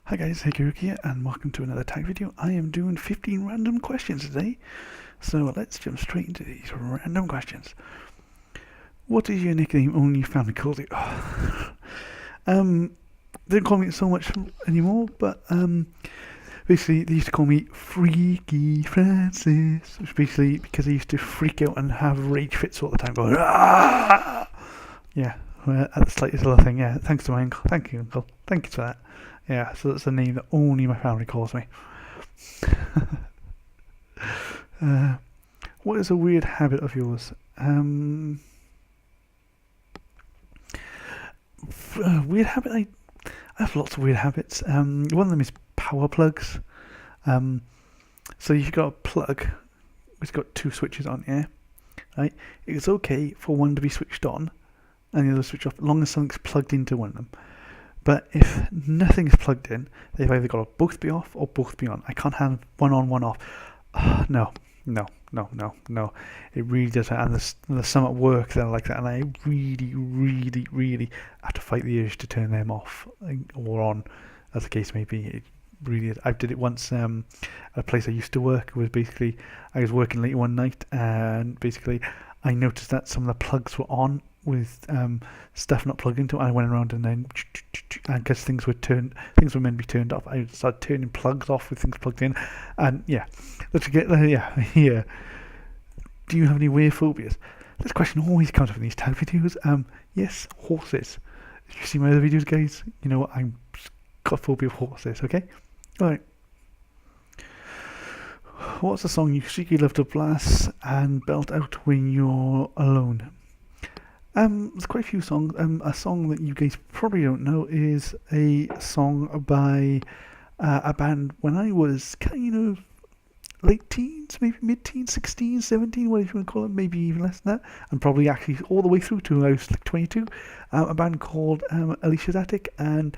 Hi guys, Hikaruki here, and welcome to another tag video. I am doing 15 random questions today, so let's jump straight into these random questions. What is your nickname only your family calls you? They don't call me it so much anymore, but basically they used to call me Freaky Francis, which basically because I used to freak out and have rage fits all the time, going ah! Yeah, at the slightest little thing. Yeah, thanks to my uncle. Thank you, uncle. Thank you for that. Yeah, so that's a name that only my family calls me. What is a weird habit of yours? Weird habit? I have lots of weird habits. One of them is power plugs. So you've got a plug which has got two switches on here, right? It's okay for one to be switched on and the other switch off, as long as something's plugged into one of them. But if nothing is plugged in, they've either got to both be off or both be on. I can't have one on, one off. No. It really does. And there's some at work that are like that, and I really have to fight the urge to turn them off or on, as the case may be. It really is. I did it once at a place I used to work. It was basically, I was working late one night, and basically I noticed that some of the plugs were on with stuff not plugged into it. I went around and then because things were meant to be turned off, I started turning plugs off with things plugged in. And yeah, let's get yeah. Do you have any weird phobias? This question always comes up in these tag videos. Yes, horses. If you see my other videos, guys, you know I'm got a phobia of horses. Okay, all right. What's a song you secretly love to blast and belt out when you're alone? There's quite a few songs. A song that you guys probably don't know is a song by a band when I was kind of late teens, maybe mid-teens, 16, 17, whatever you want to call it, maybe even less than that, and probably actually all the way through to I was like 22. A band called Alicia's Attic and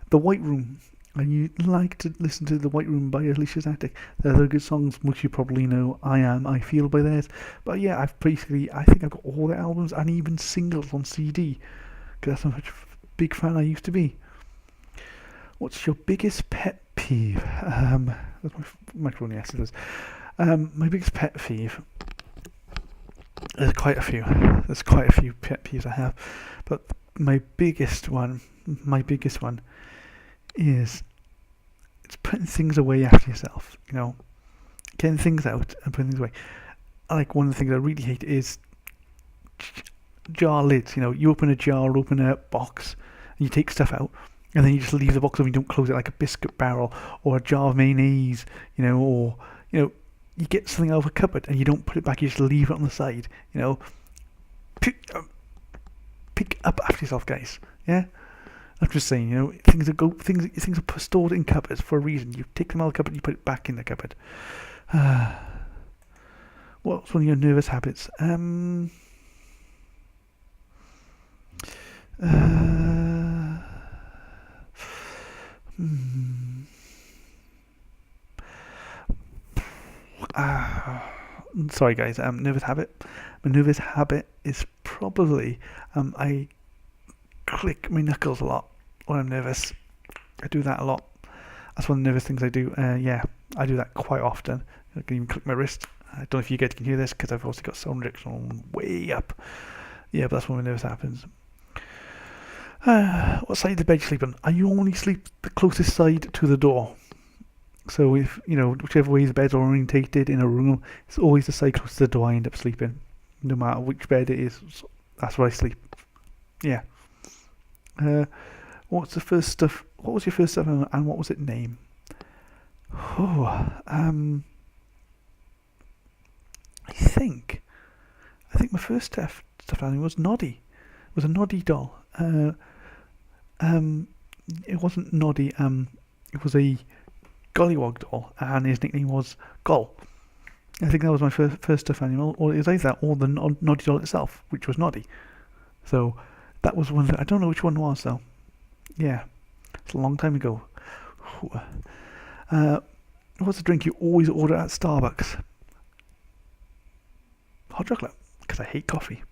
The White Room. And you like to listen to The White Room by Alicia's Attic. They're good songs, which you probably know I Feel by theirs. But yeah, I think I've got all their albums and even singles on CD. Because that's how much big fan I used to be. What's your biggest pet peeve? That's my microphone, yes it is. My biggest pet peeve, there's quite a few pet peeves I have. But my biggest one is it's putting things away after yourself, getting things out and putting things away. Like one of the things I really hate is jar lids. You open a jar, open a box, and you take stuff out, and then you just leave the box open. You don't close it, like a biscuit barrel or a jar of mayonnaise, or you get something out of a cupboard and you don't put it back. You just leave it on the side. Pick up after yourself, guys. Yeah. I'm just saying, things are stored in cupboards for a reason. You take them out of the cupboard, you put it back in the cupboard. What's one of your nervous habits? Sorry guys, nervous habit. My nervous habit is probably I click my knuckles a lot when I'm nervous. I do that a lot. That's one of the nervous things I do. Yeah, I do that quite often. I can even click my wrist. I don't know if you guys can hear this because I've also got sound reduction way up. Yeah, but that's when my nervous happens. What side of the bed you sleep on? I only sleep the closest side to the door. So if, whichever way the bed's orientated in a room, it's always the side closest to the door I end up sleeping. No matter which bed it is, that's where I sleep. Yeah. What was your first stuff and what was it named? I think my first stuffed animal was Noddy. It was a Noddy doll. It wasn't Noddy. It was a Gollywog doll, and his nickname was Goll. I think that was my first stuffed animal, or it was either that or the Noddy doll itself, which was Noddy. So that was one. I don't know which one was though. Yeah, it's a long time ago. What's the drink you always order at Starbucks? Hot chocolate, because I hate coffee.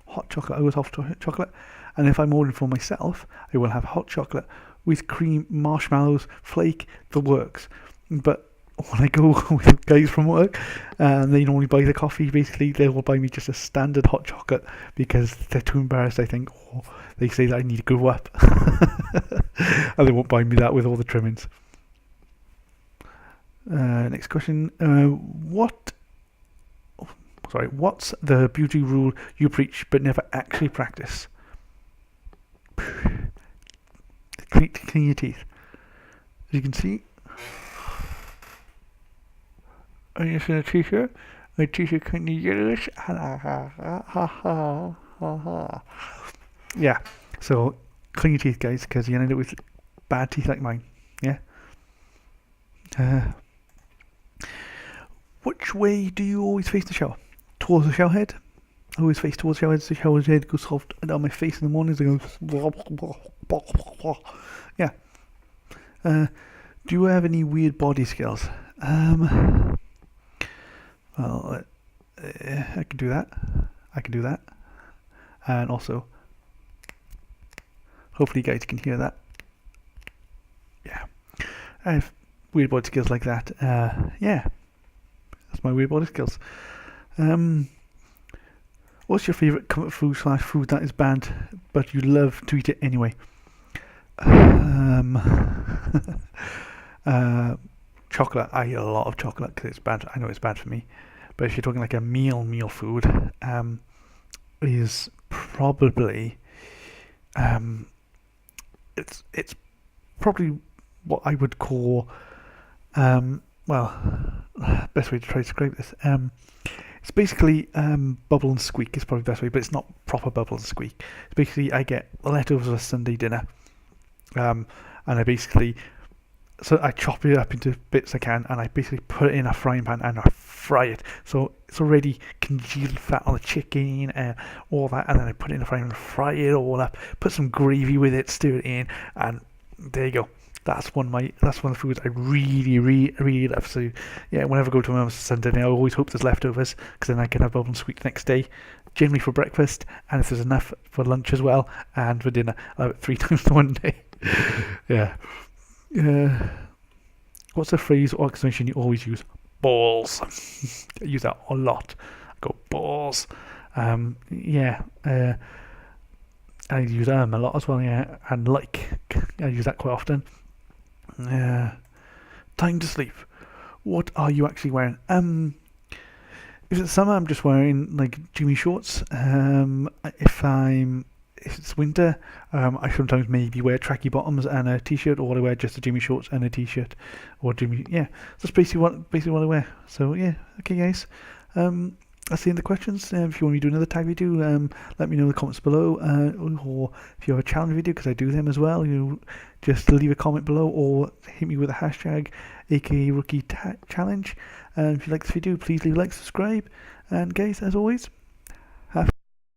Hot chocolate, I always have hot chocolate. And if I'm ordering for myself, I will have hot chocolate with cream, marshmallows, flake, the works. But when I go with guys from work and they normally buy the coffee, basically they will buy me just a standard hot chocolate because they're too embarrassed, I think, or they say that I need to grow up. And they won't buy me that with all the trimmings. Next question. What's the beauty rule you preach but never actually practice? Clean your teeth. As you can see, I'm just in a t-shirt. My t-shirt kind of yellowish. Yeah. So clean your teeth, guys, because you end up with bad teeth like mine. Yeah. Which way do you always face the shower? Towards the shower head? I always face towards the shower head. The shower head goes soft down my face in the mornings. I go. Yeah. Do you have any weird body skills? Well, I can do that. And also, hopefully you guys can hear that. Yeah. I have weird body skills like that. Yeah. That's my weird body skills. What's your favourite comfort food / food that is banned but you love to eat it anyway? Chocolate. I eat a lot of chocolate because it's bad. I know it's bad for me. But if you're talking like a meal food, is probably it's probably what I would call best way to try to describe this. It's basically bubble and squeak is probably the best way, but it's not proper bubble and squeak. It's basically I get leftovers of a Sunday dinner, and I chop it up into bits I can, and I basically put it in a frying pan and I fry it. So it's already congealed fat on the chicken and all that, and then I put it in a frying pan and fry it all up. Put some gravy with it, stir it in, and there you go. That's one of the foods I really, really, really love. So yeah, whenever I go to my mum's Sunday dinner, I always hope there's leftovers because then I can have bubble and sweet the next day, generally for breakfast, and if there's enough for lunch as well and for dinner, I'll have it 3 times in one day. Yeah. What's a phrase or exclamation you always use? Balls. I use that a lot. I go balls. Yeah. I use a lot as well. Yeah, and I use that quite often. Time to sleep. What are you actually wearing? If it's summer, I'm just wearing like Jimmy shorts. If it's winter, I sometimes maybe wear tracky bottoms and a t-shirt, or I wear just a Jimmy shorts and a t-shirt, or Jimmy. Yeah, that's basically what I wear. So yeah, okay, guys. That's the end of the questions. If you want me to do another tag video, let me know in the comments below. Or if you have a challenge video, because I do them as well, just leave a comment below or hit me with a hashtag, aka Rookie Challenge. And if you like this video, please leave a like, subscribe, and guys, as always,